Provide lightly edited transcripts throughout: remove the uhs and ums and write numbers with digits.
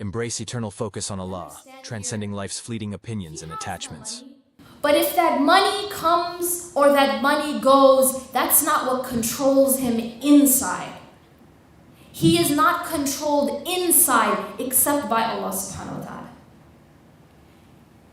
Embrace eternal focus on Allah, transcending life's fleeting opinions and attachments. But if that money comes or that money goes, that's not what controls him inside. He is not controlled inside except by Allah subhanahu wa ta'ala.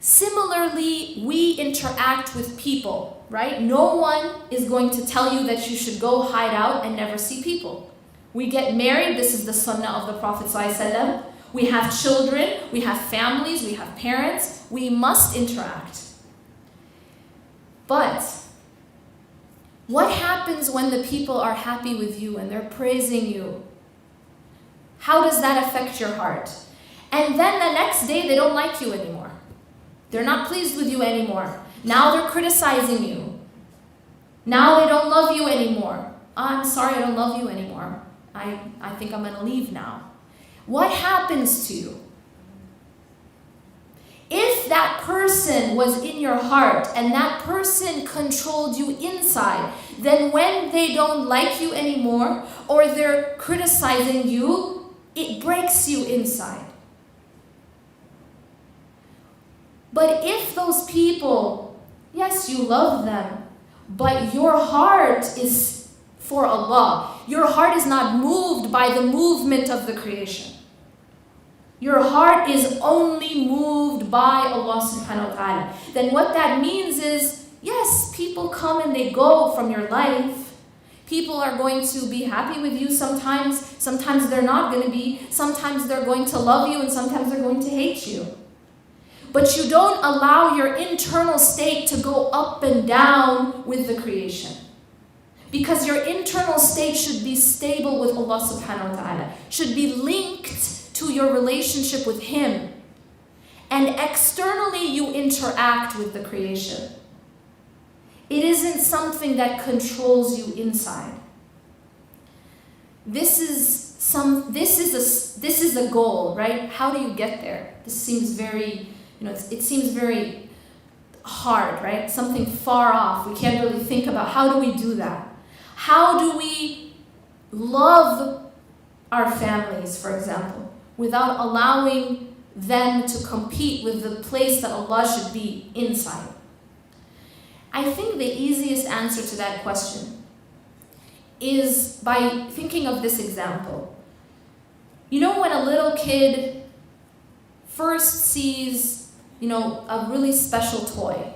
Similarly, we interact with people, right? No one is going to tell you that you should go hide out and never see people. We get married, this is the sunnah of the Prophet ﷺ. We have children, we have families, we have parents. We must interact. But what happens when the people are happy with you and they're praising you? How does that affect your heart? And then the next day they don't like you anymore. They're not pleased with you anymore. Now they're criticizing you. Now they don't love you anymore. I'm sorry, I don't love you anymore. I think I'm gonna leave now. What happens to you? If that person was in your heart and that person controlled you inside, then when they don't like you anymore or they're criticizing you, it breaks you inside. But if those people, yes, you love them, but your heart is for Allah. Your heart is not moved by the movement of the creation. Your heart is only moved by Allah subhanahu wa ta'ala. Then what that means is, yes, people come and they go from your life. People are going to be happy with you sometimes. Sometimes they're not going to be. Sometimes they're going to love you and sometimes they're going to hate you. But you don't allow your internal state to go up and down with the creation. Because your internal state should be stable with Allah subhanahu wa ta'ala. Should be linked to your relationship with Him. And externally you interact with the creation. It isn't something that controls you inside. This is the goal, right? How do you get there? This seems very, it seems very hard, right? Something far off. We can't really think about how do we do that? How do we love our families, for example, without allowing them to compete with the place that Allah should be inside? I think the easiest answer to that question is by thinking of this example. You know when a little kid first sees, a really special toy.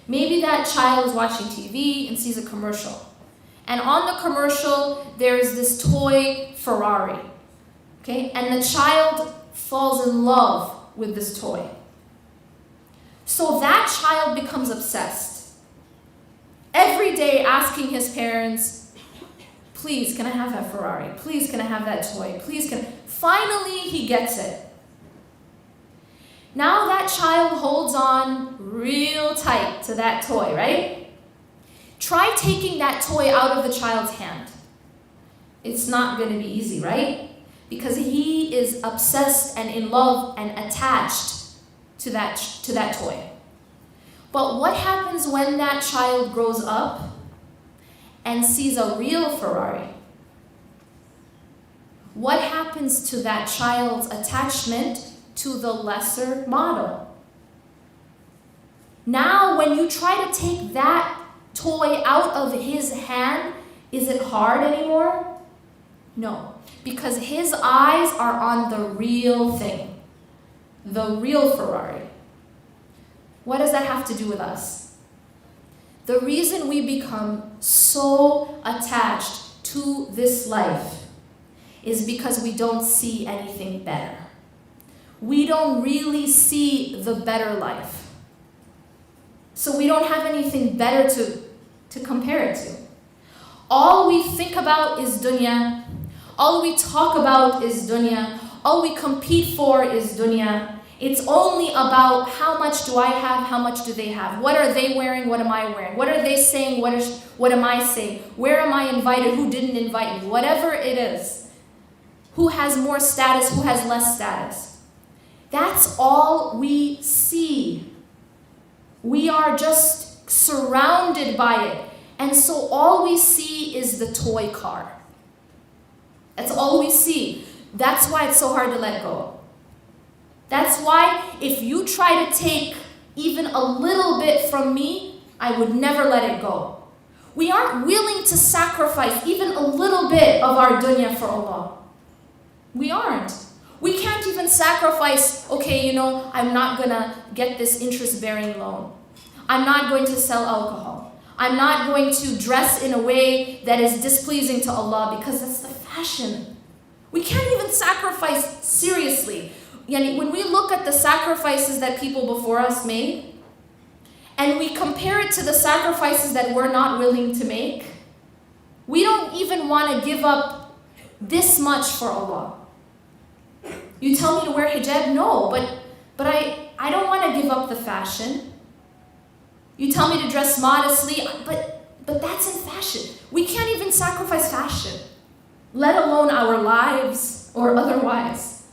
Maybe that child is watching TV and sees a commercial. And on the commercial, there's this toy Ferrari. Okay? And the child falls in love with this toy. So that child becomes obsessed. Every day asking his parents, please, can I have that Ferrari? Please, can I have that toy? Please, can I? Finally, he gets it. Now that child holds on real tight to that toy, right? Try taking that toy out of the child's hand. It's not going to be easy, right? Because he is obsessed and in love and attached to that toy. But what happens when that child grows up and sees a real Ferrari? What happens to that child's attachment to the lesser model? Now, when you try to take that toy out of his hand, is it hard anymore? No, because his eyes are on the real thing, the real Ferrari. What does that have to do with us? The reason we become so attached to this life is because we don't see anything better. We don't really see the better life. So we don't have anything better to compare it to. All we think about is dunya. All we talk about is dunya. All we compete for is dunya. It's only about how much do I have, how much do they have? What are they wearing, what am I wearing? What are they saying, what am I saying? Where am I invited, who didn't invite me? Whatever it is. Who has more status, who has less status? That's all we see. We are just surrounded by it. And so all we see is the toy car. That's all we see. That's why it's so hard to let go. That's why if you try to take even a little bit from me, I would never let it go. We aren't willing to sacrifice even a little bit of our dunya for Allah. We aren't. We can't even sacrifice, okay, I'm not going to get this interest-bearing loan. I'm not going to sell alcohol. I'm not going to dress in a way that is displeasing to Allah because that's the fashion. We can't even sacrifice seriously. When we look at the sacrifices that people before us made, and we compare it to the sacrifices that we're not willing to make, we don't even want to give up this much for Allah. You tell me to wear hijab? No, but I don't want to give up the fashion. You tell me to dress modestly, but that's in fashion. We can't even sacrifice fashion, let alone our lives or otherwise.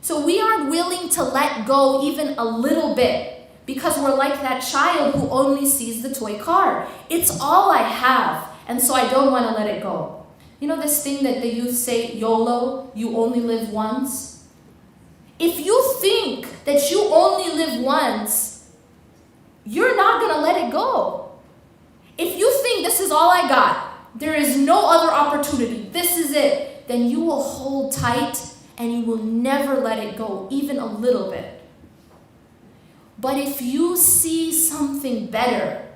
So we aren't willing to let go even a little bit because we're like that child who only sees the toy car. It's all I have, and so I don't want to let it go. You know this thing that the youth say, YOLO, you only live once? If you think that you only live once, you're not going to let it go. If you think this is all I got, there is no other opportunity, this is it, then you will hold tight and you will never let it go, even a little bit. But if you see something better,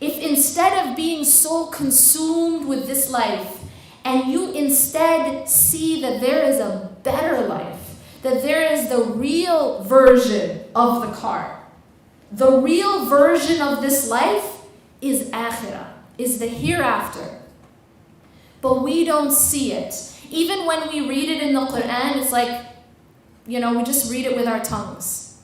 if instead of being so consumed with this life, and you instead see that there is a better life, that there is the real version of the car, the real version of this life is Akhirah, is the hereafter. But we don't see it. Even when we read it in the Quran, it's like, we just read it with our tongues.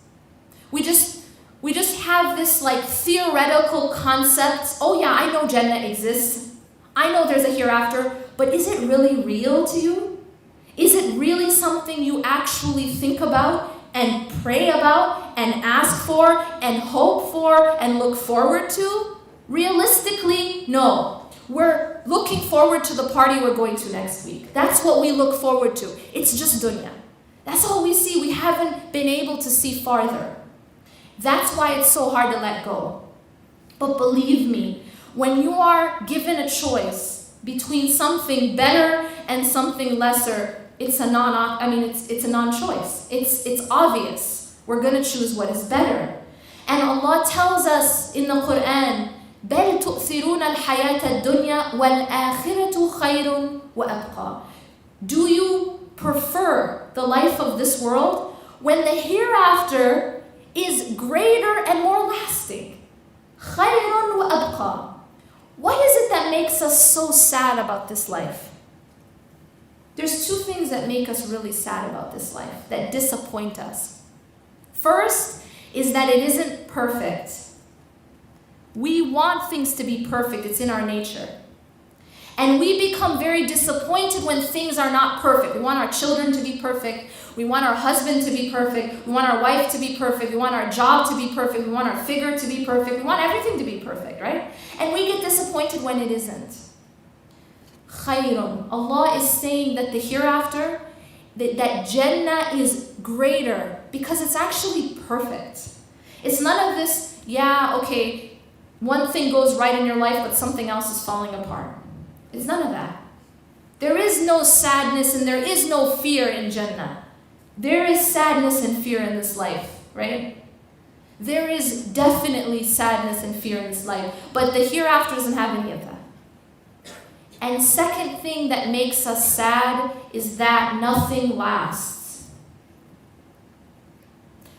We just have this like theoretical concept. Oh yeah, I know Jannah exists. I know there's a hereafter, but is it really real to you? Is it really something you actually think about and pray about and ask for and hope for and look forward to? Realistically, no. We're looking forward to the party we're going to next week. That's what we look forward to. It's just dunya. That's all we see. We haven't been able to see farther. That's why it's so hard to let go. But believe me, when you are given a choice between something better and something lesser, it's a non-choice. It's obvious. We're going to choose what is better. And Allah tells us in the Quran, بل تؤثرون الحياة الدنيا والآخرة خير وأبقى. Do you prefer the life of this world when the hereafter is greater and more lasting? خير وأبقى. What is it that makes us so sad about this life? There's two things that make us really sad about this life, that disappoint us. First is that it isn't perfect. We want things to be perfect. It's in our nature. And we become very disappointed when things are not perfect. We want our children to be perfect. We want our husband to be perfect. We want our wife to be perfect. We want our job to be perfect. We want our figure to be perfect. We want everything to be perfect, right? And we get disappointed when it isn't. Khayrun. Allah is saying that the hereafter, that Jannah is greater because it's actually perfect. It's none of this, one thing goes right in your life, but something else is falling apart. It's none of that. There is no sadness and there is no fear in Jannah. There is sadness and fear in this life, right? There is definitely sadness and fear in this life, but the hereafter doesn't have any of that. And second thing that makes us sad is that nothing lasts.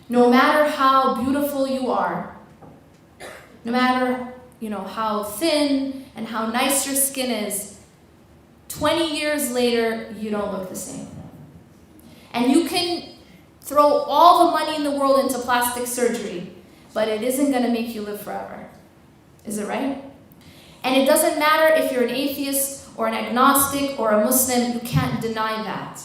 No matter how beautiful you are, no matter, how thin and how nice your skin is, 20 years later, you don't look the same. And you can throw all the money in the world into plastic surgery, but it isn't going to make you live forever. Is it right? And it doesn't matter if you're an atheist or an agnostic or a Muslim, you can't deny that.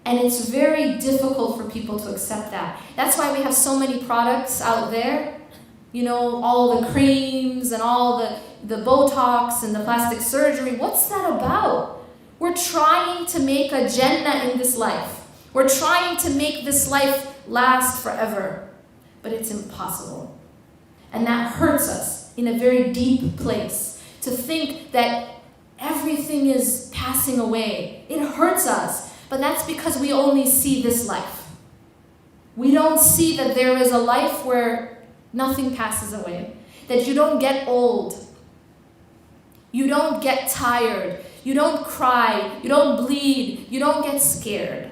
And it's very difficult for people to accept that. That's why we have so many products out there. All the creams and all the Botox and the plastic surgery. What's that about? We're trying to make a Jannah in this life. We're trying to make this life last forever, but it's impossible. And that hurts us in a very deep place, to think that everything is passing away. It hurts us, but that's because we only see this life. We don't see that there is a life where nothing passes away, that you don't get old, you don't get tired, you don't cry, you don't bleed, you don't get scared.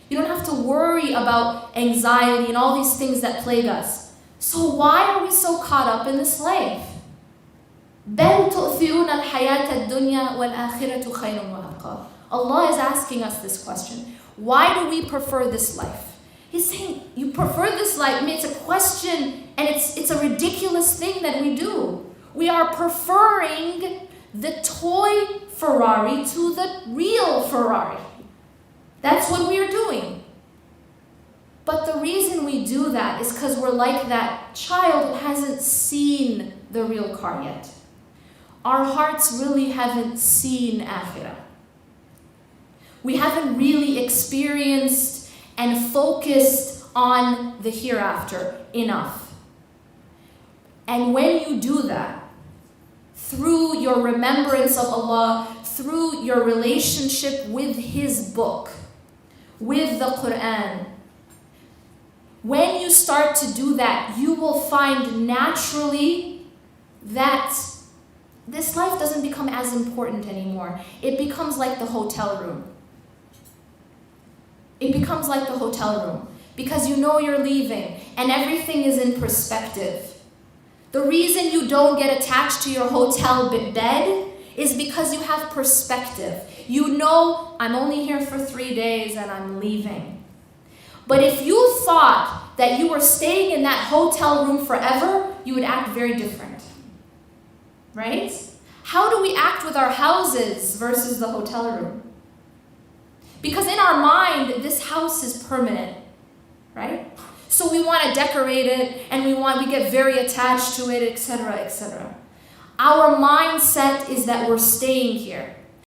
You don't have to worry about anxiety and all these things that plague us. So why are we so caught up in this life? بل تؤثرون الحياة الدنيا والآخرة خير وأبقى. Allah is asking us this question. Why do we prefer this life? He's saying, you prefer this life. I mean, it's a question, and it's a ridiculous thing that we do. We are preferring the toy Ferrari to the real Ferrari. That's what we are doing. But the reason we do that is because we're like that child who hasn't seen the real car yet. Our hearts really haven't seen Akhirah. We haven't really experienced and focused on the hereafter enough. And when you do that, through your remembrance of Allah, through your relationship with His book, with the Quran, when you start to do that, you will find naturally that this life doesn't become as important anymore. It becomes like the hotel room. It becomes like the hotel room because you know you're leaving and everything is in perspective. The reason you don't get attached to your hotel bed is because you have perspective. You know, I'm only here for 3 days and I'm leaving. But if you thought that you were staying in that hotel room forever, you would act very different. Right? How do we act with our houses versus the hotel room? Because in our mind, this house is permanent, right? So we want to decorate it and we get very attached to it, etc., etc. Our mindset is that we're staying here.